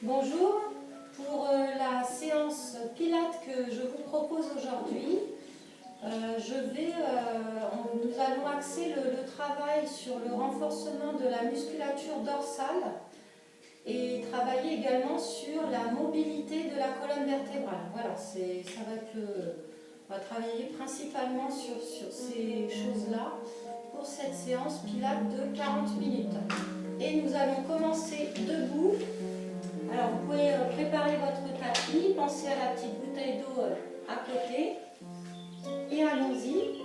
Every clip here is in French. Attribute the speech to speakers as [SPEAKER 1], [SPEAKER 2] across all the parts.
[SPEAKER 1] Bonjour, pour la séance Pilates que je vous propose aujourd'hui, nous allons axer le travail sur le renforcement de la musculature dorsale et travailler également sur la mobilité de la colonne vertébrale. Voilà, on va travailler principalement sur ces choses-là pour cette séance Pilates de 40 minutes. Et nous allons commencer debout. Alors vous pouvez préparer votre tapis, pensez à la petite bouteille d'eau à côté et allons-y.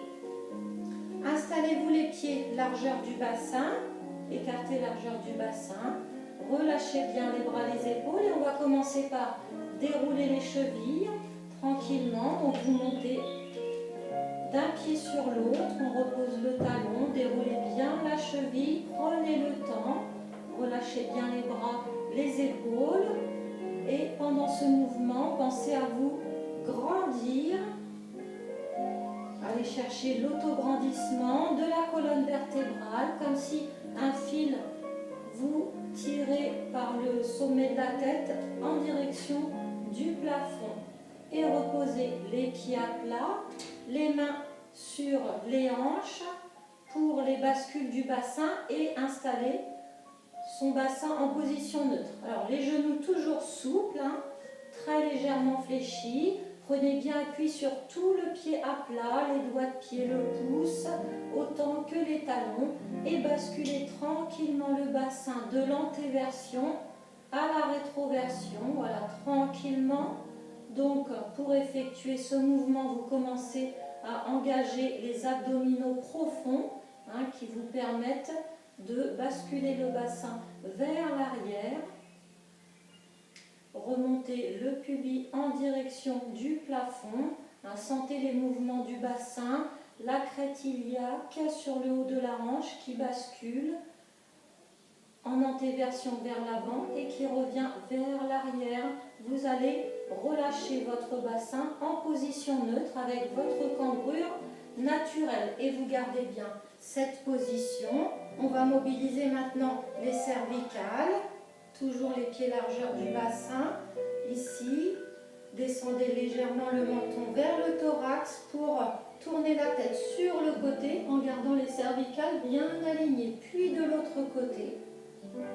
[SPEAKER 1] Installez-vous les pieds largeur du bassin, écartez largeur du bassin, relâchez bien les bras, les épaules et on va commencer par dérouler les chevilles tranquillement. Donc vous montez d'un pied sur l'autre, on repose le talon, déroulez bien la cheville, prenez le temps, relâchez bien les bras, les épaules et pendant ce mouvement, pensez à vous grandir. Allez chercher l'autograndissement de la colonne vertébrale comme si un fil vous tirez par le sommet de la tête en direction du plafond. Et reposez les pieds à plat, les mains sur les hanches pour les bascules du bassin et installer son bassin en position neutre. Alors les genoux toujours souples, très légèrement fléchis. Prenez bien appui sur tout le pied à plat, les doigts de pied, le pouce, autant que les talons. Et basculez tranquillement le bassin de l'antéversion à la rétroversion. Voilà, tranquillement. Donc pour effectuer ce mouvement, vous commencez à engager les abdominaux profonds qui vous permettent de basculer le bassin vers l'arrière, remontez le pubis en direction du plafond, sentez les mouvements du bassin, la crête iliaque sur le haut de la hanche qui bascule en antéversion vers l'avant et qui revient vers l'arrière. Vous allez relâcher votre bassin en position neutre avec votre cambrure naturelle et vous gardez bien cette position. On va mobiliser maintenant les cervicales, toujours les pieds largeur du bassin, ici. Descendez légèrement le menton vers le thorax pour tourner la tête sur le côté en gardant les cervicales bien alignées. Puis de l'autre côté,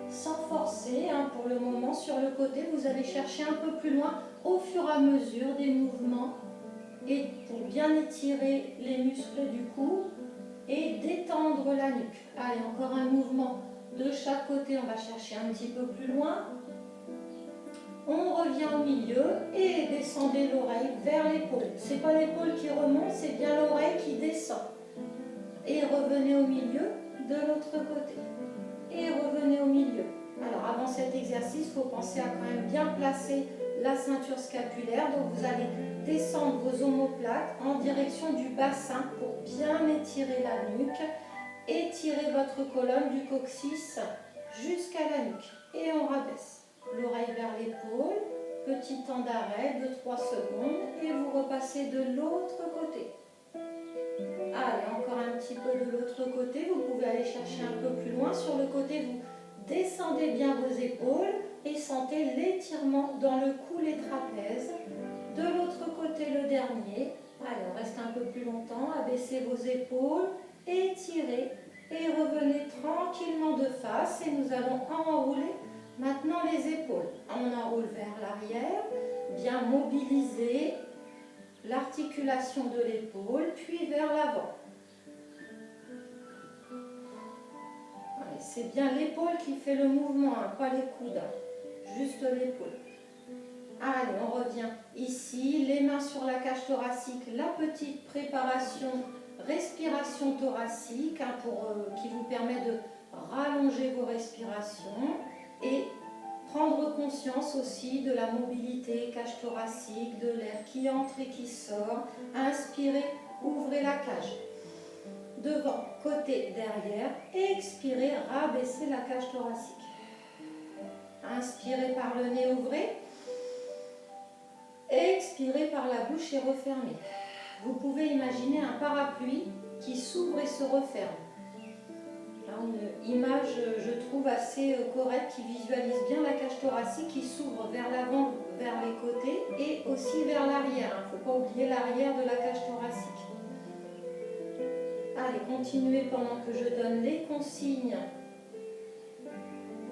[SPEAKER 1] sans forcer, pour le moment sur le côté, vous allez chercher un peu plus loin au fur et à mesure des mouvements et pour bien étirer les muscles du cou et détendre la nuque. Allez, encore un mouvement de chaque côté, on va chercher un petit peu plus loin. On revient au milieu et descendez l'oreille vers l'épaule. Ce n'est pas l'épaule qui remonte, c'est bien l'oreille qui descend. Et revenez au milieu de l'autre côté. Et revenez au milieu. Alors avant cet exercice, il faut penser à quand même bien placer la ceinture scapulaire. Donc vous allez descendre vos omoplates en direction du bassin pour bien étirer la nuque. Étirez votre colonne du coccyx jusqu'à la nuque. Et on rabaisse. L'oreille vers l'épaule. Petit temps d'arrêt de 3 secondes. Et vous repassez de l'autre côté. Allez, encore un petit peu de l'autre côté. Vous pouvez aller chercher un peu plus loin. Sur le côté, vous descendez bien vos épaules et sentez l'étirement dans le cou, les trapèzes. De l'autre côté, le dernier. Allez, on reste un peu plus longtemps. Abaissez vos épaules, étirez et revenez tranquillement de face. Et nous allons enrouler maintenant les épaules. On enroule vers l'arrière, bien mobiliser l'articulation de l'épaule, puis vers l'avant. C'est bien l'épaule qui fait le mouvement, pas les coudes, juste l'épaule. Allez, on revient ici, les mains sur la cage thoracique, la petite préparation, respiration thoracique qui vous permet de rallonger vos respirations et prendre conscience aussi de la mobilité cage thoracique, de l'air qui entre et qui sort. Inspirez, ouvrez la cage. Devant, côté, derrière. Expirez, rabaissez la cage thoracique. Inspirez par le nez, ouvrez. Expirez par la bouche et refermez. Vous pouvez imaginer un parapluie qui s'ouvre et se referme. Une image, je trouve, assez correcte qui visualise bien la cage thoracique qui s'ouvre vers l'avant, vers les côtés et aussi vers l'arrière. Il ne faut pas oublier l'arrière de la cage thoracique. Allez, continuez pendant que je donne les consignes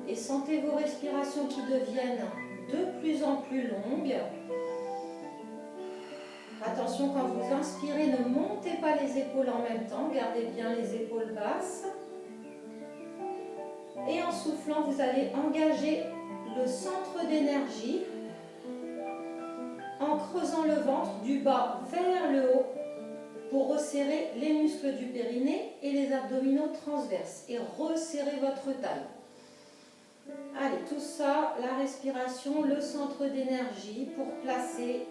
[SPEAKER 1] et sentez vos respirations qui deviennent de plus en plus longues. Attention, quand vous inspirez, ne montez pas les épaules en même temps, gardez bien les épaules basses. Et en soufflant, vous allez engager le centre d'énergie en creusant le ventre du bas vers le haut pour resserrer les muscles du périnée et les abdominaux transverses et resserrer votre taille. Allez, tout ça, la respiration, le centre d'énergie pour placer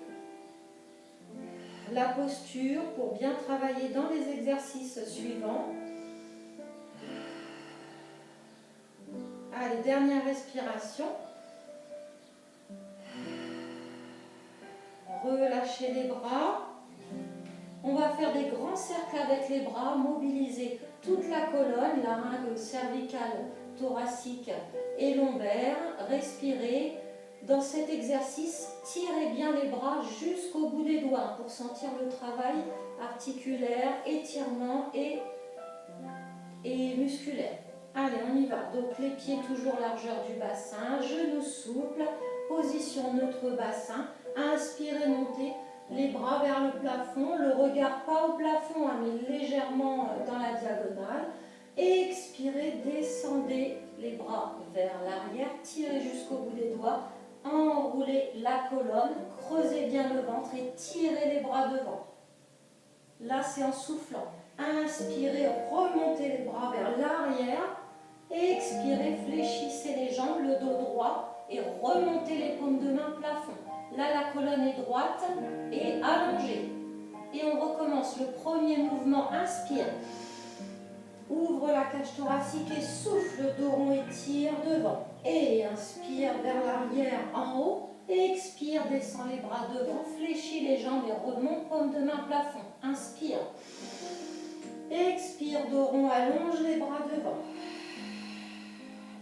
[SPEAKER 1] la posture, pour bien travailler dans les exercices suivants. Allez, dernière respiration. Relâchez les bras. On va faire des grands cercles avec les bras, mobiliser toute la colonne, larynge, cervicale, thoracique et lombaire. Respirez. Dans cet exercice, tirez bien les bras jusqu'au bout des doigts pour sentir le travail articulaire, étirement et musculaire. Allez, on y va. Donc les pieds toujours largeur du bassin, genoux souples, position neutre bassin. Inspirez, montez les bras vers le plafond, le regard pas au plafond, mais légèrement dans la diagonale. Expirez, descendez les bras vers l'arrière, tirez jusqu'au bout des doigts. Enroulez la colonne, creusez bien le ventre et tirez les bras devant. Là, c'est en soufflant. Inspirez, remontez les bras vers l'arrière. Expirez, fléchissez les jambes, le dos droit et remontez les paumes de main plafond. Là, la colonne est droite et allongée. Et on recommence le premier mouvement. Inspire. Ouvre la cage thoracique et souffle, le dos rond étire devant. Et inspire vers l'arrière en haut. Expire, descend les bras devant, fléchis les jambes et remonte, paume de main plafond. Inspire. Expire, dos rond, allonge les bras devant.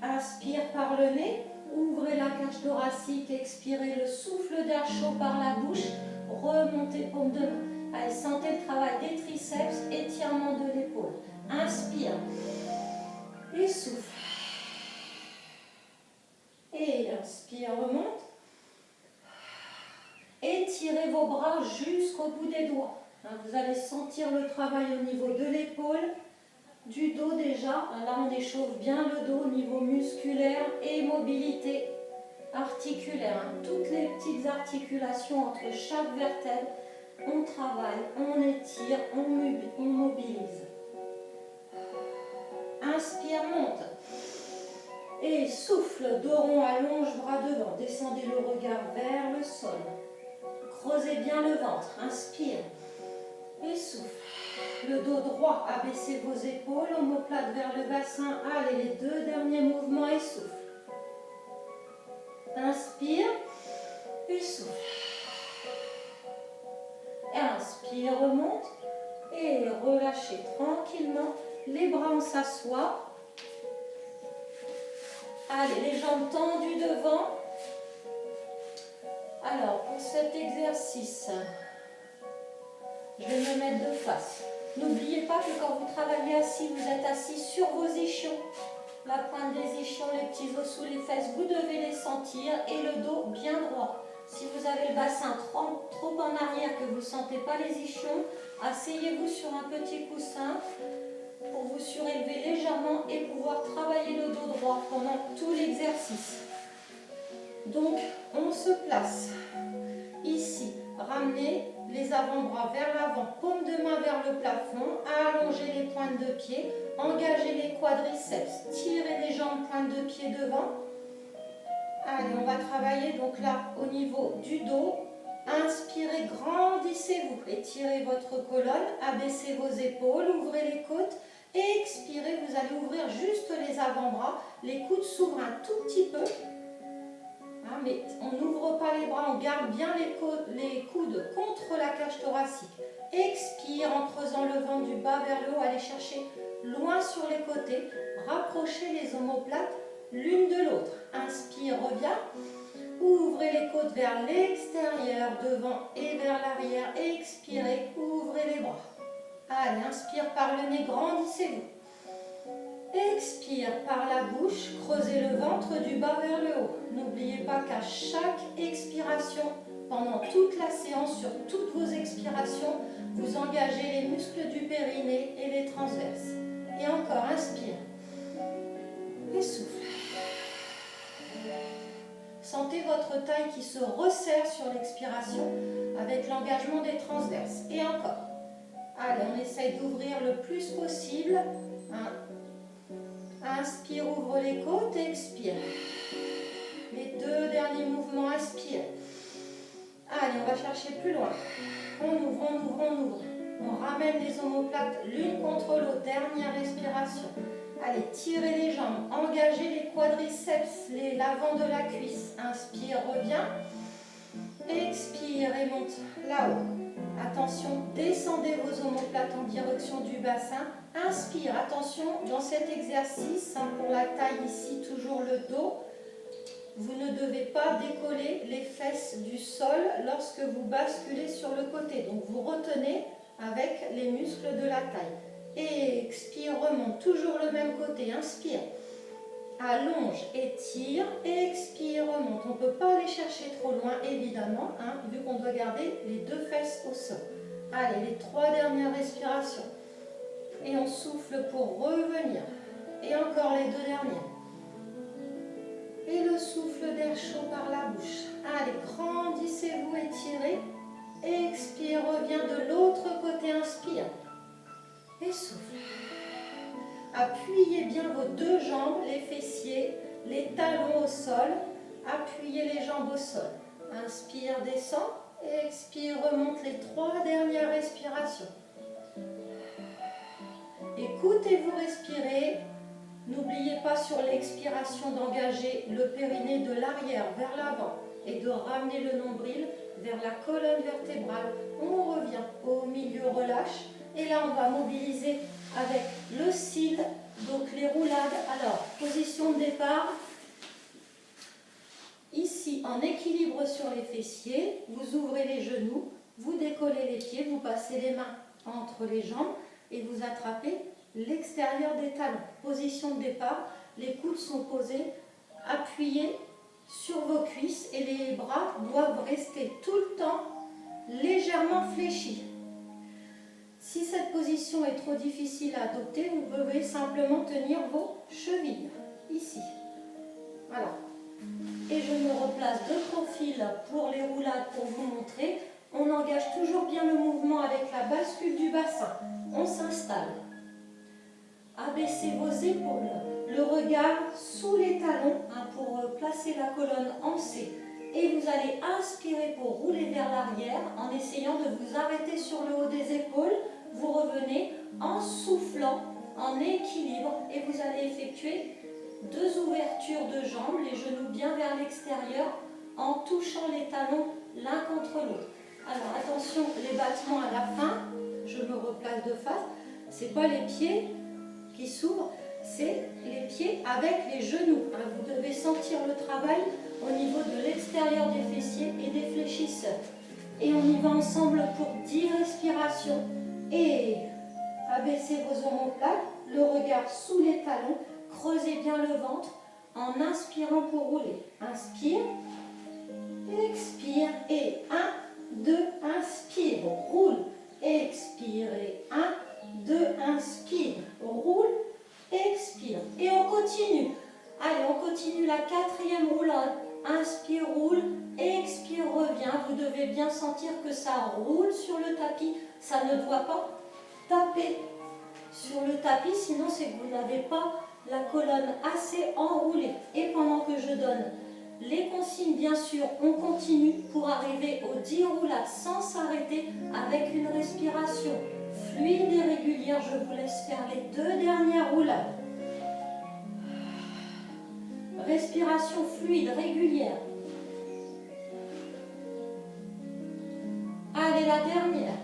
[SPEAKER 1] Inspire par le nez, ouvrez la cage thoracique, expirez le souffle d'air chaud par la bouche, remontez paume de main. Allez, sentez le travail des triceps, étirement de l'épaule. Inspire et souffle. Et inspire, remonte. Étirez vos bras jusqu'au bout des doigts. Vous allez sentir le travail au niveau de l'épaule, du dos déjà. Là, on échauffe bien le dos au niveau musculaire et mobilité articulaire. Toutes les petites articulations entre chaque vertèbre, on travaille, on étire, on mobilise. Inspire, monte. Et souffle, dos rond, allonge, bras devant. Descendez le regard vers le sol. Creusez bien le ventre. Inspire. Et souffle. Le dos droit, abaissez vos épaules, omoplate vers le bassin. Allez, les deux derniers mouvements et souffle. Inspire. Et souffle. Inspire, remonte. Et relâchez tranquillement. Les bras, on s'assoit. Allez, les jambes tendues devant. Alors, pour cet exercice, je vais me mettre de face. N'oubliez pas que quand vous travaillez assis, vous êtes assis sur vos ischions. La pointe des ischions, les petits os sous les fesses, vous devez les sentir et le dos bien droit. Si vous avez le bassin trop en arrière, que vous ne sentez pas les ischions, asseyez-vous sur un petit coussin pour vous surélever légèrement et pouvoir travailler le dos droit pendant tout l'exercice. Donc, on se place ici. Ramenez les avant-bras vers l'avant, paume de main vers le plafond, allongez les pointes de pied, engagez les quadriceps, tirez les jambes, pointes de pied devant. Allez, on va travailler donc là au niveau du dos. Inspirez, grandissez-vous, étirez votre colonne, abaissez vos épaules, ouvrez les côtes. Expirez, vous allez ouvrir juste les avant-bras, les coudes s'ouvrent un tout petit peu. Mais on n'ouvre pas les bras, on garde bien les coudes contre la cage thoracique. expire en creusant le ventre du bas vers le haut, allez chercher loin sur les côtés, rapprochez les omoplates l'une de l'autre. Inspire, reviens, ouvrez les côtes vers l'extérieur, devant et vers l'arrière, expirez, ouvrez les bras. Allez, inspire par le nez, grandissez-vous. Expire par la bouche, creusez le ventre du bas vers le haut. N'oubliez pas qu'à chaque expiration, pendant toute la séance, sur toutes vos expirations, vous engagez les muscles du périnée et les transverses. Et encore, inspire. Et souffle. Sentez votre taille qui se resserre sur l'expiration avec l'engagement des transverses. Et encore. Allez, on essaye d'ouvrir le plus possible. Inspire, ouvre les côtes, expire. Les deux derniers mouvements, inspire. Allez, on va chercher plus loin. On ouvre, on ouvre, on ouvre. On ramène les omoplates l'une contre l'autre. Dernière respiration. Allez, tirez les jambes, engagez les quadriceps, l'avant de la cuisse. Inspire, reviens. Expire et monte là-haut. Attention, descendez vos omoplates en direction du bassin. Inspire, attention, dans cet exercice, pour la taille ici, toujours le dos, vous ne devez pas décoller les fesses du sol lorsque vous basculez sur le côté. Donc vous retenez avec les muscles de la taille. Expire, remonte, toujours le même côté. Inspire, allonge, étire, expire, remonte. On ne peut pas aller chercher trop loin, évidemment, vu qu'on doit garder les deux fesses au sol. Allez, les trois dernières respirations. Et on souffle pour revenir. Et encore les deux dernières. Et le souffle d'air chaud par la bouche. Allez, grandissez-vous, étirez. Expire, reviens de l'autre côté, inspire. Et souffle. Appuyez bien vos deux jambes, les fessiers, les talons au sol. Appuyez les jambes au sol. Inspire, descend. Expire, remonte les trois dernières respirations. Écoutez-vous respirer. N'oubliez pas sur l'expiration d'engager le périnée de l'arrière vers l'avant et de ramener le nombril vers la colonne vertébrale. On revient au milieu, relâche. Et là, on va mobiliser avec le cil, donc les roulades. Alors, position de départ. Ici, en équilibre sur les fessiers, vous ouvrez les genoux, vous décollez les pieds, vous passez les mains entre les jambes et vous attrapez l'extérieur des talons. Position de départ, les coudes sont posés, appuyés sur vos cuisses et les bras doivent rester tout le temps légèrement fléchis. Si cette position est trop difficile à adopter, vous pouvez simplement tenir vos chevilles, ici. Voilà. Et je me replace de profil pour les roulades pour vous montrer. On engage toujours bien le mouvement avec la bascule du bassin. On s'installe. Abaissez vos épaules, le regard sous les talons pour placer la colonne en C. Et vous allez inspirer pour rouler vers l'arrière en essayant de vous arrêter sur le haut des épaules. Vous revenez en soufflant, en équilibre et vous allez effectuer deux ouvertures de jambes, les genoux bien vers l'extérieur en touchant les talons l'un contre l'autre. Alors attention, les battements à la fin, je me replace de face, ce n'est pas les pieds qui s'ouvrent, c'est les pieds avec les genoux. Vous devez sentir le travail au niveau de l'extérieur des fessiers et des fléchisseurs. Et on y va ensemble pour 10 respirations. Et abaissez vos omoplates, le regard sous les talons, creusez bien le ventre en inspirant pour rouler. Inspire, expire et 1, 2, inspire, roule, expire et 1, 2, inspire, roule, expire. Et on continue. Allez, on continue la quatrième roulade. Inspire, roule, expire, revient. Vous devez bien sentir que ça roule sur le tapis. Ça ne doit pas taper sur le tapis, sinon c'est que vous n'avez pas la colonne assez enroulée. Et pendant que je donne les consignes, bien sûr, on continue pour arriver aux 10 roulades sans s'arrêter avec une respiration fluide et régulière. Je vous laisse faire les deux dernières roulades. Respiration fluide, régulière. Allez, la dernière.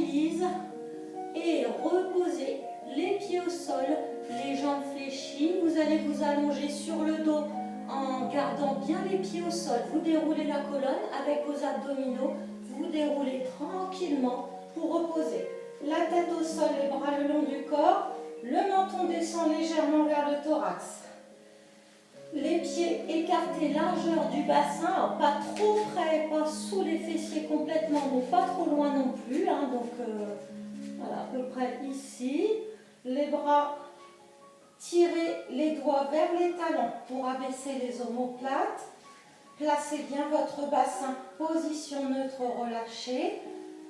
[SPEAKER 1] mobilise et reposez les pieds au sol, les jambes fléchies. Vous allez vous allonger sur le dos en gardant bien les pieds au sol. Vous déroulez la colonne avec vos abdominaux. Vous déroulez tranquillement pour reposer. La tête au sol, les bras le long du corps. Le menton descend légèrement vers le thorax. Les pieds écartés, largeur du bassin, alors pas trop près, pas sous les fessiers complètement, mais pas trop loin non plus. Donc voilà, à peu près ici. Les bras, tirez les doigts vers les talons pour abaisser les omoplates. Placez bien votre bassin, position neutre relâchée.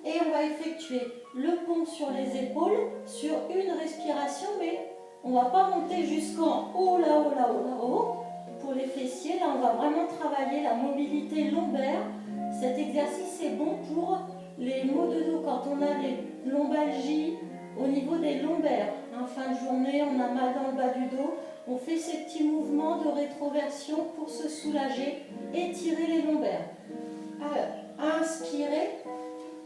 [SPEAKER 1] Et on va effectuer le pont sur les épaules sur une respiration, mais on ne va pas monter jusqu'en haut, là-haut, là-haut, là-haut. Pour les fessiers, là on va vraiment travailler la mobilité lombaire. Cet exercice est bon pour les maux de dos quand on a des lombalgies au niveau des lombaires. En fin de journée, on a mal dans le bas du dos. On fait ces petits mouvements de rétroversion pour se soulager, étirer les lombaires. Alors, inspirez,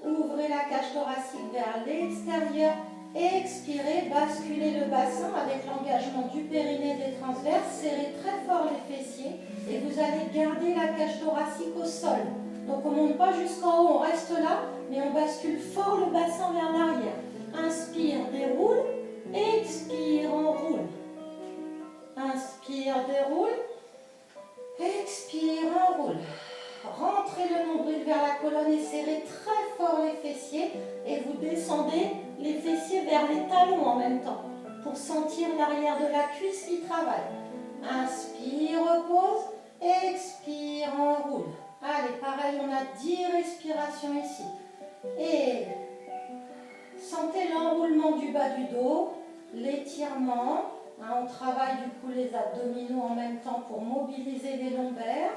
[SPEAKER 1] ouvrez la cage thoracique vers l'extérieur. Expirez, basculez le bassin avec l'engagement du périnée des transverses. Serrez très fort les fessiers et vous allez garder la cage thoracique au sol. Donc on ne monte pas jusqu'en haut, on reste là, mais on bascule fort le bassin vers l'arrière. Inspire, déroule. Expire, enroule. Inspire, déroule. Expire, enroule. Rentrez le nombril vers la colonne et serrez très fort les fessiers. Et vous descendez les fessiers vers les talons en même temps pour sentir l'arrière de la cuisse qui travaille. Inspire, repose. Expire, enroule. Allez, pareil, on a 10 respirations ici. Et sentez l'enroulement du bas du dos, l'étirement. On travaille du coup les abdominaux en même temps pour mobiliser les lombaires.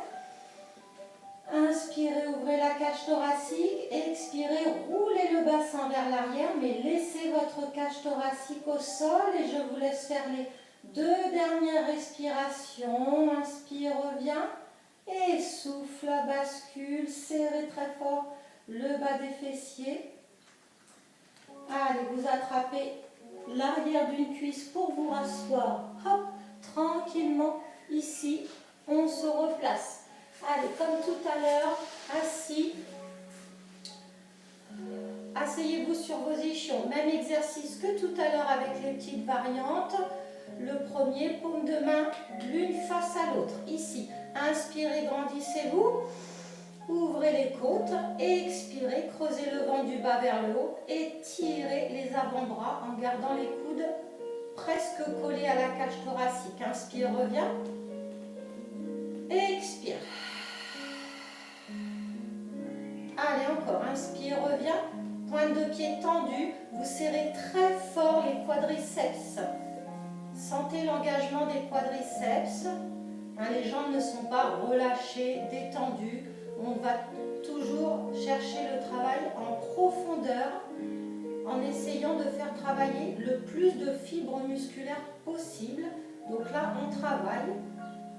[SPEAKER 1] Inspirez, ouvrez la cage thoracique. Expirez, roulez le bassin vers l'arrière, mais laissez votre cage thoracique au sol et je vous laisse faire les 2 dernières respirations. Inspire, reviens. Et souffle, bascule, serrez très fort le bas des fessiers. Allez, vous attrapez l'arrière d'une cuisse pour vous rasseoir. Hop, tranquillement, ici, on se replace. Allez, comme tout à l'heure, assis. Asseyez-vous sur vos ischions. Même exercice que tout à l'heure avec les petites variantes. Le premier, paume de main, l'une face à l'autre. Ici, inspirez, grandissez-vous. Ouvrez les côtes. Expirez, creusez le ventre du bas vers le haut. Étirez les avant-bras en gardant les coudes presque collés à la cage thoracique. Inspire, reviens. Expire. Allez, encore. Inspire, reviens. Pointe de pied tendue. Vous serrez très fort les quadriceps. Sentez l'engagement des quadriceps. Les jambes ne sont pas relâchées, détendues. On va toujours chercher le travail en profondeur en essayant de faire travailler le plus de fibres musculaires possible. Donc là, on travaille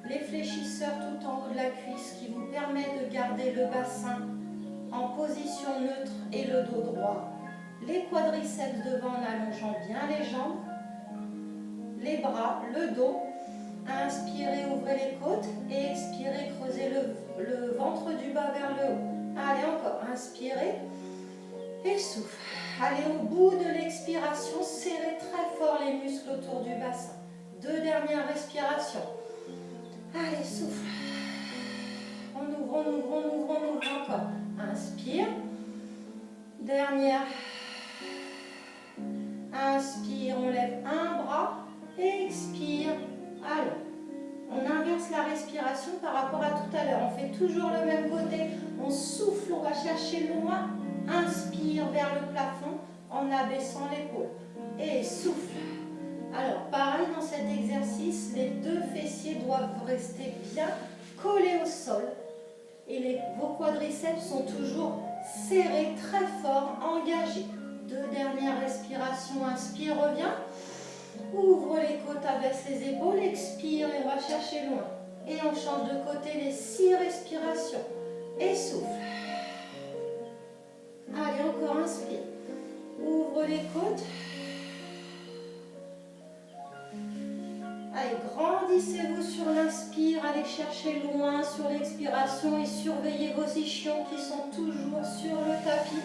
[SPEAKER 1] les fléchisseurs tout en haut de la cuisse qui vous permet de garder le bassin en position neutre et le dos droit. Les quadriceps devant en allongeant bien les jambes, les bras, le dos. Inspirez, ouvrez les côtes et expirez, creusez le ventre du bas vers le haut. Allez, encore. Inspirez et souffle. Allez, au bout de l'expiration, serrez très fort les muscles autour du bassin. 2 dernières respirations. Allez, souffle. On ouvre, on ouvre, on ouvre, on ouvre encore. Inspire. Dernière. Inspire, on lève un bras. Expire. Alors, on inverse la respiration par rapport à tout à l'heure. On fait toujours le même côté. On souffle, on va chercher loin. Inspire vers le plafond en abaissant l'épaule. Et souffle. Alors, pareil dans cet exercice, les 2 fessiers doivent rester bien collés au sol. Et vos quadriceps sont toujours serrés, très fort, engagés. 2 dernières respirations. Inspire, reviens. Ouvre les côtes, abaisse les épaules, expire et on va chercher loin. Et on change de côté les 6 respirations. Et souffle. Allez, encore inspire. ouvre les côtes. Allez, grandissez-vous sur l'inspire, allez chercher loin sur l'expiration et surveillez vos ischions qui sont toujours sur le tapis.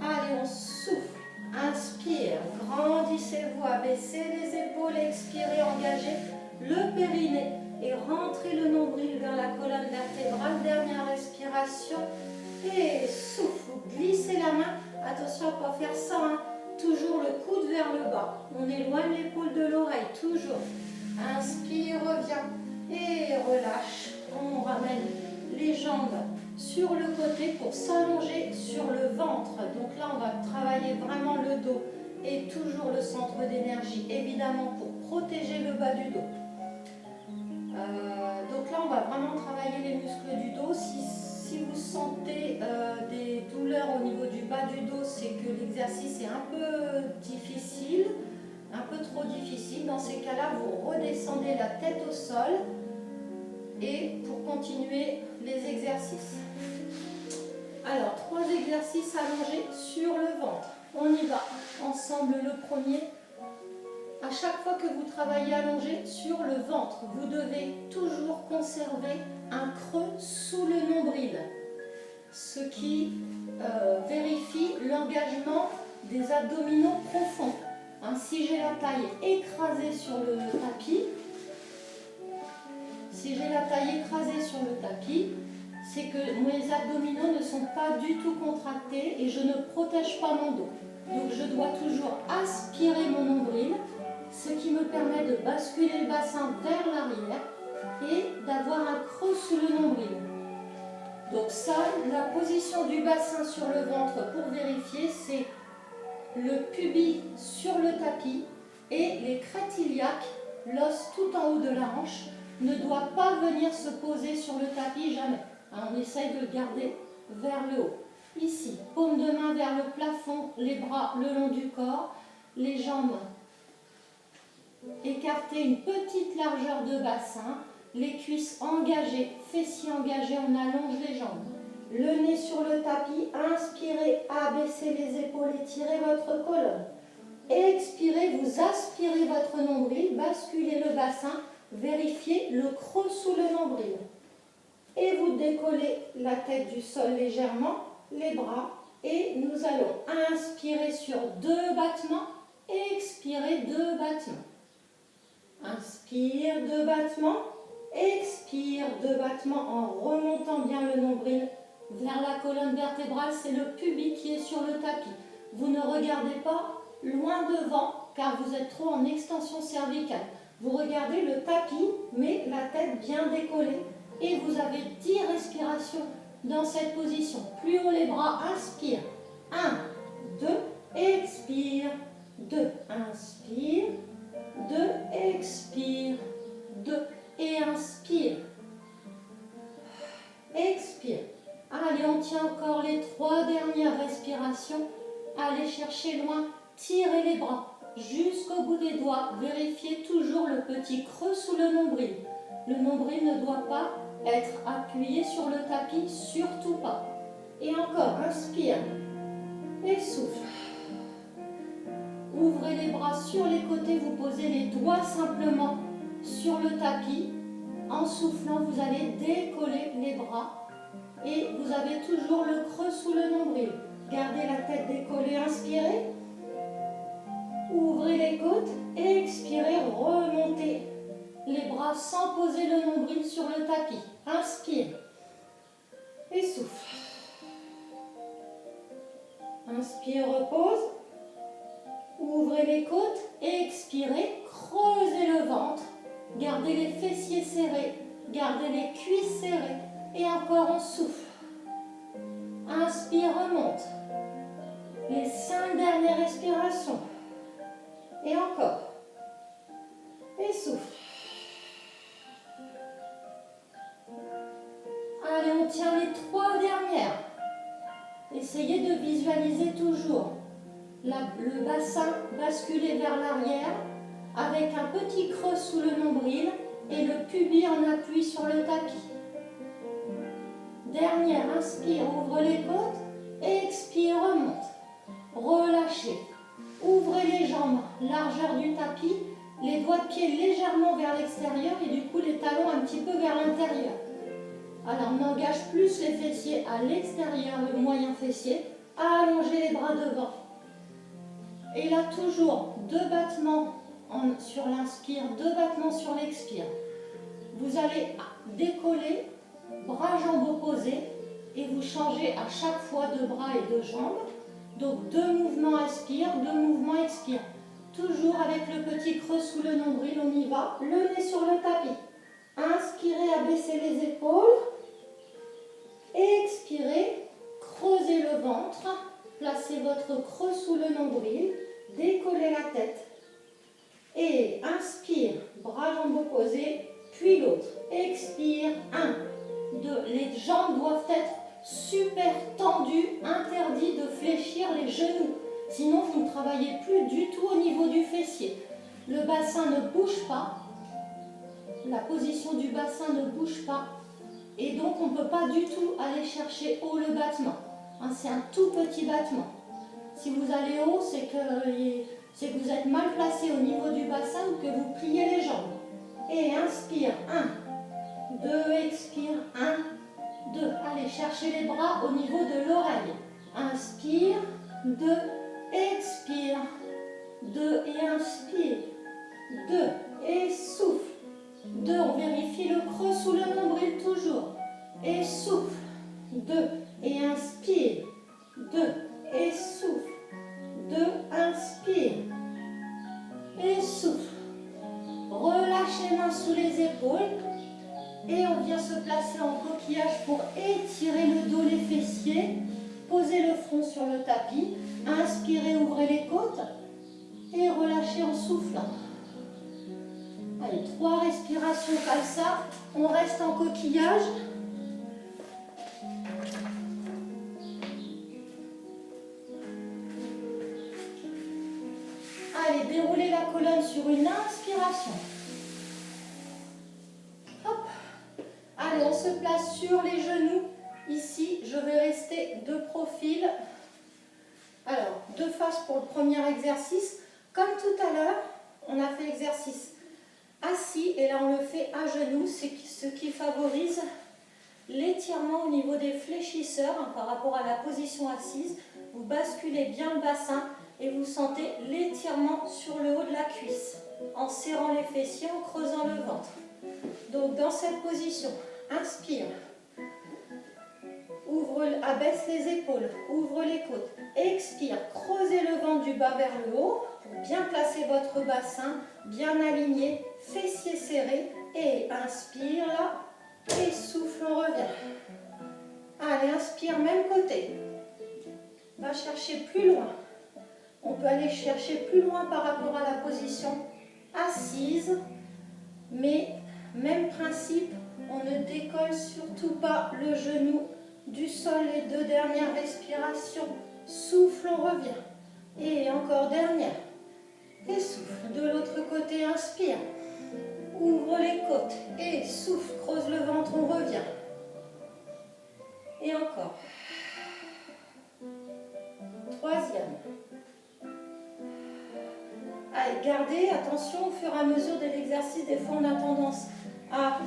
[SPEAKER 1] Allez, on souffle. Inspire, grandissez-vous, abaissez les épaules, expirez, engagez le périnée et rentrez le nombril vers la colonne vertébrale. Dernière respiration et souffle, vous glissez la main. Attention à ne pas faire ça, hein. Toujours le coude vers le bas. On éloigne l'épaule de l'oreille, toujours. Inspire, reviens et relâche. On ramène les jambes sur le côté pour s'allonger sur le ventre. Donc là, on va travailler vraiment le dos et toujours le centre d'énergie, évidemment, pour protéger le bas du dos. Donc là, on va vraiment travailler les muscles du dos. Si vous sentez des douleurs au niveau du bas du dos, c'est que l'exercice est un peu difficile, un peu trop difficile. Dans ces cas-là, vous redescendez la tête au sol et pour continuer les exercices. Alors, 3 exercices allongés sur le ventre. On y va ensemble. Le premier. À chaque fois que vous travaillez allongé sur le ventre, vous devez toujours conserver un creux sous le nombril, ce qui vérifie l'engagement des abdominaux profonds. Hein, si j'ai la taille écrasée sur le tapis, c'est que mes abdominaux ne sont pas du tout contractés et je ne protège pas mon dos. Donc je dois toujours aspirer mon nombril, ce qui me permet de basculer le bassin vers l'arrière et d'avoir un creux sous le nombril. Donc ça, la position du bassin sur le ventre pour vérifier, c'est le pubis sur le tapis et les crêtes iliaques, l'os tout en haut de la hanche, ne doit pas venir se poser sur le tapis, jamais. On essaye de le garder vers le haut. Ici, paume de main vers le plafond, les bras le long du corps, les jambes écartées, une petite largeur de bassin, les cuisses engagées, fessiers engagés, on allonge les jambes. Le nez sur le tapis, inspirez, abaissez les épaules, étirez votre colonne. Expirez, vous aspirez votre nombril, basculez le bassin, vérifiez le creux sous le nombril. Et vous décollez la tête du sol légèrement, les bras, et nous allons inspirer sur 2 battements, expirer 2 battements. Inspire, 2 battements, expire 2 battements en remontant bien le nombril vers la colonne vertébrale, c'est le pubis qui est sur le tapis. Vous ne regardez pas loin devant car vous êtes trop en extension cervicale. Vous regardez le tapis, mais la tête bien décollée. Et vous avez 10 respirations dans cette position. Plus haut les bras, inspire. 1, 2, expire. 2, inspire. 2, expire. 2, et inspire. Expire. Allez, on tient encore les 3 dernières respirations. Allez chercher loin, tirez les bras jusqu'au bout des doigts. Vérifiez toujours le petit creux sous le nombril. Le nombril ne doit pas être appuyé sur le tapis, surtout pas. Et encore, inspire et souffle. Ouvrez les bras sur les côtés, vous posez les doigts simplement sur le tapis. En soufflant, vous allez décoller les bras et vous avez toujours le creux sous le nombril. Gardez la tête décollée, inspirez. Ouvrez les côtes, expirez, remontez les bras sans poser le nombril sur le tapis. Inspire et souffle. Inspire, repose. Ouvrez les côtes, expirez, creusez le ventre. Gardez les fessiers serrés, gardez les cuisses serrées. Et encore, on souffle. Inspire, remonte. Les 5 dernières respirations. Et encore. Et souffle. Allez, on tient les 3 dernières. Essayez de visualiser toujours le bassin basculé vers l'arrière avec un petit creux sous le nombril et le pubis en appui sur le tapis. Dernière, inspire, ouvre les côtes, expire, remonte. relâchez. Ouvrez les jambes, largeur du tapis, les doigts de pied légèrement vers l'extérieur et du coup les talons un petit peu vers l'intérieur. Alors on engage plus les fessiers à l'extérieur, le moyen fessier, allongez les bras devant. Et là toujours 2 battements sur l'inspire, 2 battements sur l'expire. Vous allez décoller, bras jambes opposés et vous changez à chaque fois de bras et de jambes. Donc 2 mouvements inspire, 2 mouvements expire. Toujours avec le petit creux sous le nombril, on y va. Le nez sur le tapis. Inspirez, abaissez les épaules. Expirez, creusez le ventre. Placez votre creux sous le nombril. Décollez la tête. Et inspire, bras jambes opposés, puis l'autre. Expire, 1, 2. Les jambes doivent être super tendues, interdit de fléchir les genoux. Sinon, vous ne travaillez plus du tout au niveau du fessier. Le bassin ne bouge pas. La position du bassin ne bouge pas. Et donc, on ne peut pas du tout aller chercher haut le battement. C'est un tout petit battement. Si vous allez haut, c'est que vous êtes mal placé au niveau du bassin ou que vous pliez les jambes. Et inspire, 1, 2, expire, 1, 2. Allez, cherchez les bras au niveau de l'oreille. Inspire, 2, expire, 2 et inspire, 2 et souffle, 2, on vérifie le creux sous le nombril toujours, et souffle, 2 et inspire, 2 et souffle, 2, inspire, et souffle. Relâchez les mains sous les épaules et on vient se placer en coquillage pour étirer le dos, les fessiers. Posez le front sur le tapis. Inspirez, ouvrez les côtes et relâchez en soufflant. Allez, 3 respirations comme ça. On reste en coquillage. Allez, déroulez la colonne sur une inspiration. Hop. Allez, on se place sur les genoux. Ici, je vais rester de profil. Alors, de face pour le premier exercice. Comme tout à l'heure, on a fait exercice assis et là on le fait à genoux, c'est ce qui favorise l'étirement au niveau des fléchisseurs par rapport à la position assise. Vous basculez bien le bassin et vous sentez l'étirement sur le haut de la cuisse en serrant les fessiers, en creusant le ventre. Donc dans cette position, inspire, abaisse les épaules, ouvre les côtes, expire, creusez le ventre du bas vers le haut pour bien placer votre bassin, bien aligné, fessiers serrés et inspire là et souffle, on revient. Allez, inspire, même côté. Va chercher plus loin. On peut aller chercher plus loin par rapport à la position assise, mais même principe, on ne décolle surtout pas le genou du sol. Les 2 dernières respirations. Souffle, on revient. Et encore dernière. Et souffle. De l'autre côté, inspire. Ouvre les côtes. Et souffle. Creuse le ventre, on revient. Et encore. 3e. Allez, gardez, attention, au fur et à mesure de l'exercice, des fois on a tendance à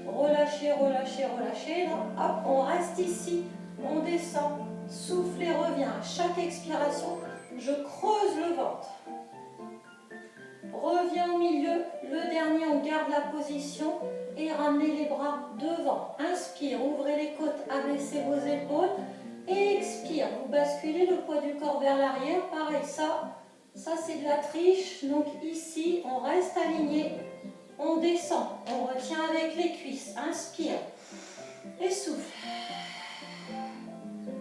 [SPEAKER 1] relâcher, relâcher, relâcher. Là, hop, on reste ici, on descend, souffle et revient. À chaque expiration, je creuse le ventre. Reviens au milieu, le dernier, on garde la position et ramenez les bras devant. Inspire, ouvrez les côtes, abaissez vos épaules. Expire, vous basculez le poids du corps vers l'arrière. Pareil, ça c'est de la triche. Donc ici, on reste aligné. On descend, on retient avec les cuisses. Inspire et souffle.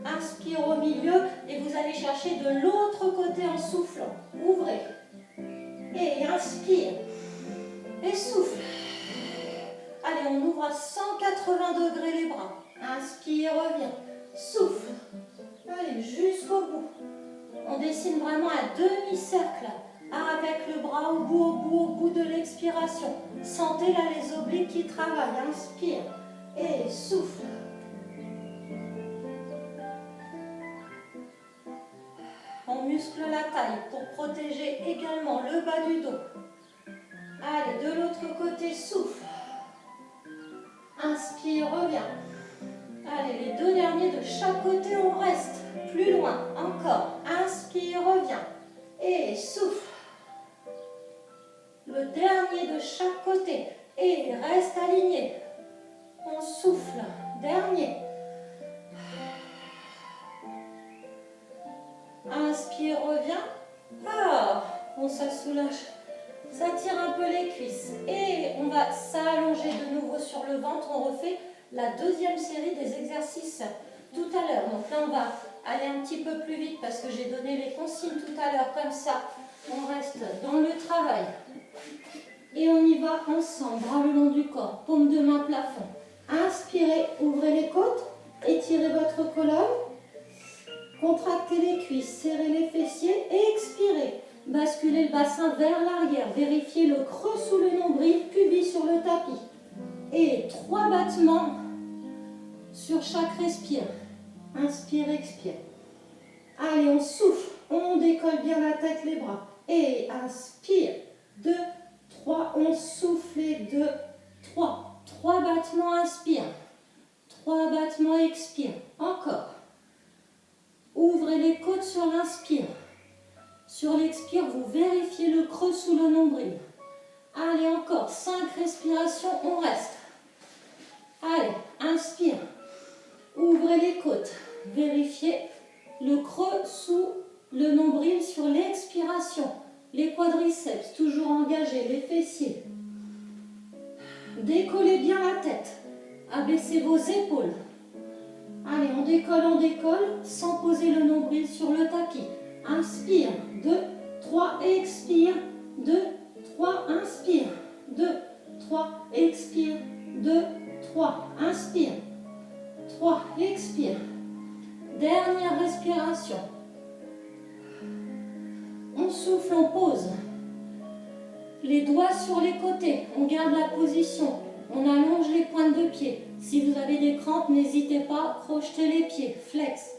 [SPEAKER 1] Inspire au milieu et vous allez chercher de l'autre côté en soufflant. Ouvrez. Et inspire. Et souffle. Allez, on ouvre à 180 degrés les bras. Inspire, reviens. Souffle. Allez, jusqu'au bout. On dessine vraiment un demi-cercle avec le bras au bout de l'expiration. Sentez là les obliques qui travaillent. Inspire et souffle. muscle la taille pour protéger également le bas du dos. Allez, de l'autre côté, souffle. Inspire, reviens. Allez, les deux derniers de chaque côté, on reste. Plus loin, encore. Inspire, reviens. Et souffle. Le dernier de chaque côté. Et reste aligné. On souffle. Dernier. Inspire, reviens. Ah, on se soulage. Ça tire un peu les cuisses. Et on va s'allonger de nouveau sur le ventre. On refait la deuxième série des exercices tout à l'heure. Donc là, on va aller un petit peu plus vite parce que j'ai donné les consignes tout à l'heure. Comme ça, on reste dans le travail. Et on y va ensemble, bras le long du corps, paume de main plafond. Inspirez, ouvrez les côtes, étirez votre colonne. Contractez les cuisses, serrez les fessiers et expirez. Basculez le bassin vers l'arrière. Vérifiez le creux sous le nombril, pubis sur le tapis. Et 3 battements sur chaque respire. Inspire, expire. Allez, on souffle. On décolle bien la tête, les bras. Et inspire. 2, 3. On souffle et 2, 3. 3 battements, inspire. 3 battements, expire. Encore. Ouvrez les côtes sur l'inspire. Sur l'expire, vous vérifiez le creux sous le nombril. Allez, encore 5 respirations, on reste. Allez, inspire. Ouvrez les côtes. Vérifiez le creux sous le nombril sur l'expiration. Les quadriceps, toujours engagés, les fessiers. Décollez bien la tête. Abaissez vos épaules. Allez, on décolle, sans poser le nombril sur le tapis. Inspire, 2, 3, expire, 2, 3, inspire, 2, 3, expire, 2, 3, inspire, 3, expire. Dernière respiration. On souffle, on pose. Les doigts sur les côtés, on garde la position. On allonge les pointes de pied. Si vous avez des crampes, n'hésitez pas, crochetez les pieds, flex.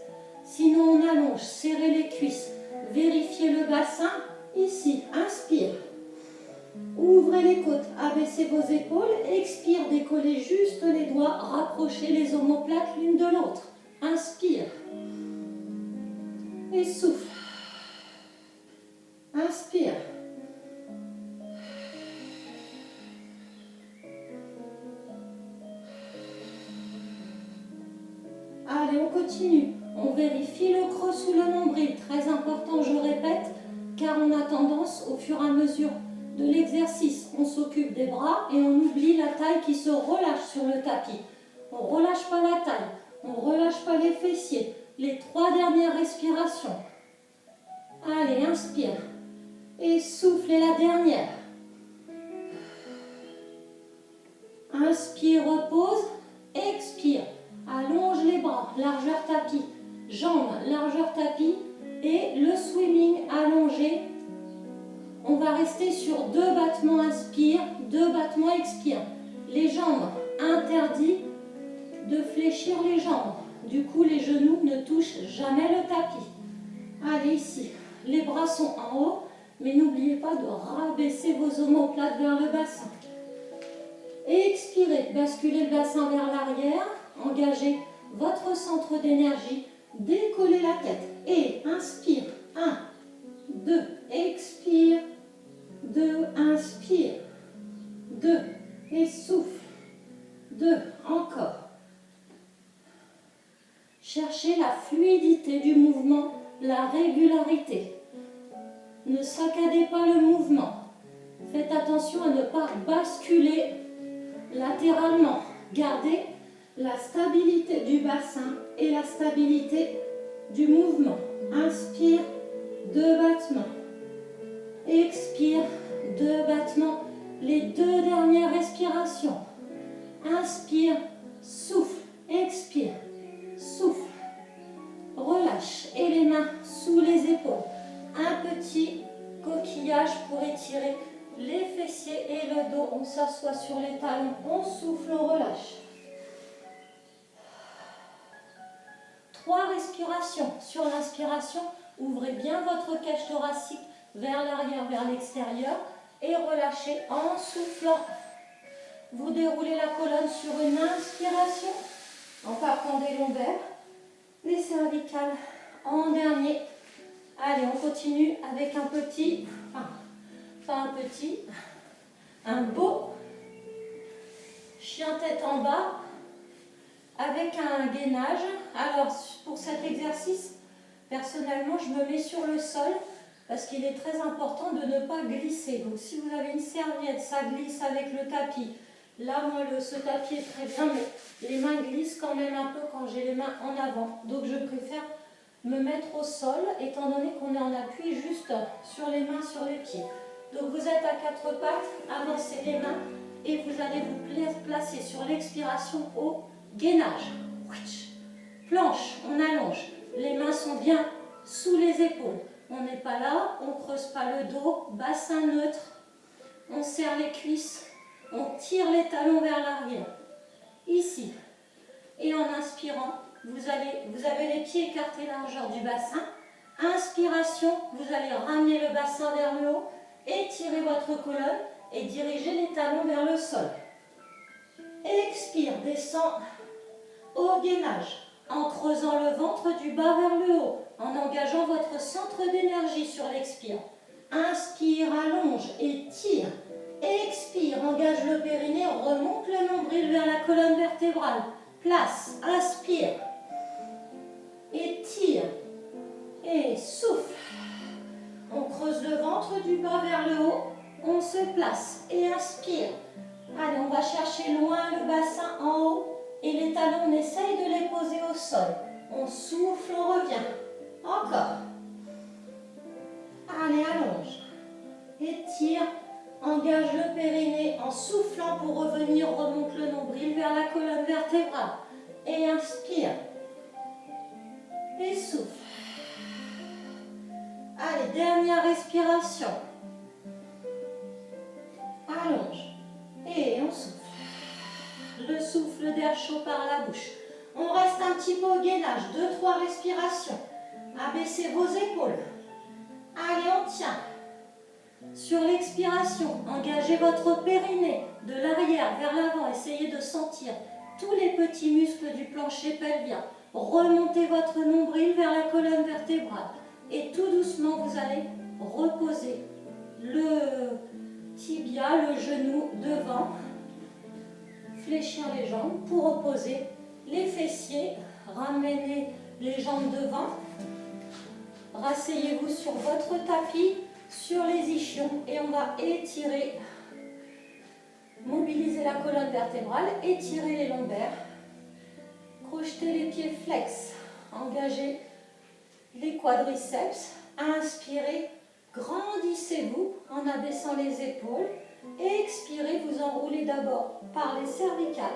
[SPEAKER 1] Sinon, on allonge, serrez les cuisses. Vérifiez le bassin, ici, inspire. Ouvrez les côtes, abaissez vos épaules, expire, décollez juste les doigts, rapprochez les omoplates l'une de l'autre. Inspire. Et souffle. Inspire. Allez, on continue. On vérifie le creux sous le nombril. Très important, je répète, car on a tendance, au fur et à mesure de l'exercice, on s'occupe des bras et on oublie la taille qui se relâche sur le tapis. On ne relâche pas la taille, on ne relâche pas les fessiers. Les 3 dernières respirations. Allez, inspire. Et soufflez la dernière. Inspire, repose. Expire. Allonge les bras, largeur tapis. Jambes, largeur tapis. Et le swimming allongé. On va rester sur 2 battements, inspire, 2 battements, expire. Les jambes, interdit de fléchir les jambes. Du coup, les genoux ne touchent jamais le tapis. Allez, ici. Les bras sont en haut, mais n'oubliez pas de rabaisser vos omoplates vers le bassin. Et expirez, basculez le bassin vers l'arrière, engagez votre centre d'énergie, décollez la tête. Et inspire, 1, 2, expire, 2, inspire, 2, et souffle, 2, encore. Cherchez la fluidité du mouvement, la régularité. Ne saccadez pas le mouvement. Faites attention à ne pas basculer latéralement. Gardez la stabilité du bassin et la stabilité du mouvement. Inspire, 2 battements. Expire, 2 battements. Les 2 dernières respirations. Inspire, souffle, expire, souffle. Relâche et les mains sous les épaules. Un petit coquillage pour étirer les fessiers et le dos. On s'assoit sur les talons, on souffle, on relâche. 3 respirations. Sur l'inspiration, Ouvrez bien votre cage thoracique vers l'arrière, vers l'extérieur et relâchez en soufflant. Vous déroulez la colonne sur une inspiration en partant des lombaires, les cervicales en dernier. Allez, on continue avec un petit, enfin, pas un petit, un beau chien tête en bas avec un gainage. Alors, pour cet exercice, personnellement, je me mets sur le sol parce qu'il est très important de ne pas glisser. Donc, si vous avez une serviette, ça glisse avec le tapis. Là, moi, ce tapis est très bien, mais les mains glissent quand même un peu quand j'ai les mains en avant. Donc, je préfère me mettre au sol, étant donné qu'on est en appui juste sur les mains, sur les pieds. Donc, vous êtes à quatre pattes, avancez les mains et vous allez vous placer sur l'expiration au gainage. Planche, on allonge. Les mains sont bien sous les épaules. On n'est pas là, on ne creuse pas le dos, bassin neutre. On serre les cuisses, on tire les talons vers l'arrière. Ici. Et en inspirant, vous avez les pieds écartés largeur du bassin. Inspiration, vous allez ramener le bassin vers le haut, étirez votre colonne et dirigez les talons vers le sol. Expire, descend au gainage, en creusant le ventre du bas vers le haut, en engageant votre centre d'énergie sur l'expire. Inspire, allonge, étire. Expire, engage le périnée, remonte le nombril vers la colonne vertébrale. Place, inspire. Étire. Et souffle. On creuse le ventre du bas vers le haut. On se place et inspire. Allez, on va chercher loin le bassin en haut. Et les talons, on essaye de les poser au sol. On souffle, on revient. Encore. Allez, allonge. Étire. Engage le périnée en soufflant pour revenir. Remonte le nombril vers la colonne vertébrale. Et inspire. Et souffle. Allez, dernière respiration. Allonge. Et on souffle. Le souffle d'air chaud par la bouche. On reste un petit peu au gainage. 2-3 respirations. Abaissez vos épaules. Allez, on tient. Sur l'expiration, engagez votre périnée de l'arrière vers l'avant. Essayez de sentir tous les petits muscles du plancher pelvien. Remontez votre nombril vers la colonne vertébrale. Et tout doucement, vous allez reposer le tibia, le genou devant. Fléchir les jambes pour opposer les fessiers. Ramenez les jambes devant. Rasseyez-vous sur votre tapis, sur les ischions. Et on va étirer, mobiliser la colonne vertébrale, étirer les lombaires. Crochetez les pieds flex. Engagez les quadriceps. Inspirez, grandissez-vous en abaissant les épaules. Expirez, vous enroulez d'abord par les cervicales.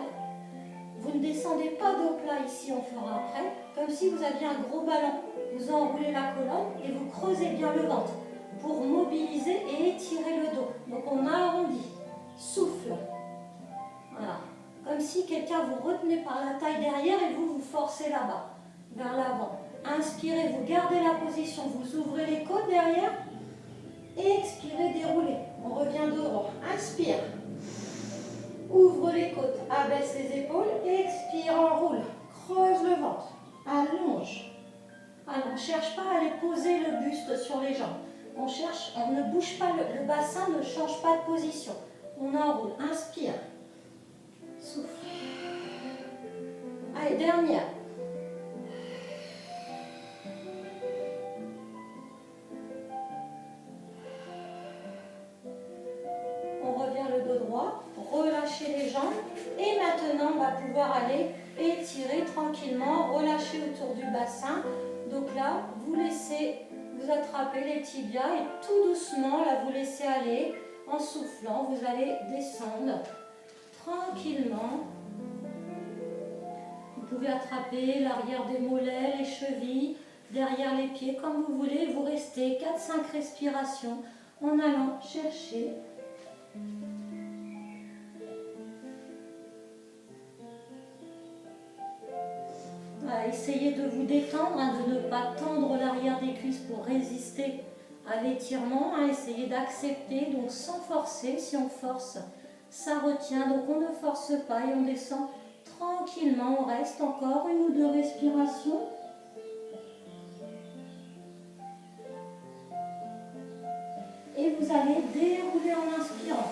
[SPEAKER 1] Vous ne descendez pas dos plat ici, on fera après. Comme si vous aviez un gros ballon. Vous enroulez la colonne et vous creusez bien le ventre pour mobiliser et étirer le dos. Donc on arrondit. Souffle. Voilà. Comme si quelqu'un vous retenait par la taille derrière et vous forcez là-bas, vers l'avant. Inspirez, vous gardez la position. Vous ouvrez les côtes derrière. Expirez, déroulez. On revient dos droit. Inspire. Ouvre les côtes. Abaisse les épaules. Expire, enroule. Creuse le ventre. Allonge. Alors, on ne cherche pas à aller poser le buste sur les jambes. On ne bouge pas, le bassin ne change pas de position. On enroule. Inspire. Souffle. Allez, dernière. On revient le dos droit. Relâchez les jambes. Et maintenant, on va pouvoir aller étirer tranquillement. Relâcher autour du bassin. Donc là, vous laissez vous attraper les tibias et tout doucement, là, vous laissez aller. En soufflant, vous allez descendre tranquillement. Vous pouvez attraper l'arrière des mollets, les chevilles, derrière les pieds, comme vous voulez. Vous restez 4-5 respirations en allant chercher. Voilà, essayez de vous détendre, hein, de ne pas tendre l'arrière des cuisses pour résister à l'étirement. Hein, essayez d'accepter, donc sans forcer. Si on force, ça retient. Donc on ne force pas et on descend tranquillement. On reste encore une ou deux respirations. Et vous allez dérouler en inspirant.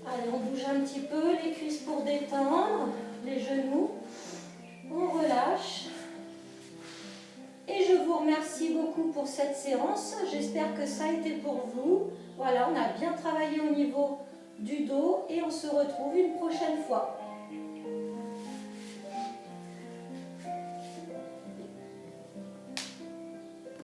[SPEAKER 1] Allez, on bouge un petit peu les cuisses pour détendre, les genoux. On relâche. Et je vous remercie beaucoup pour cette séance. J'espère que ça a été pour vous. Voilà, on a bien travaillé au niveau du dos et on se retrouve une prochaine fois.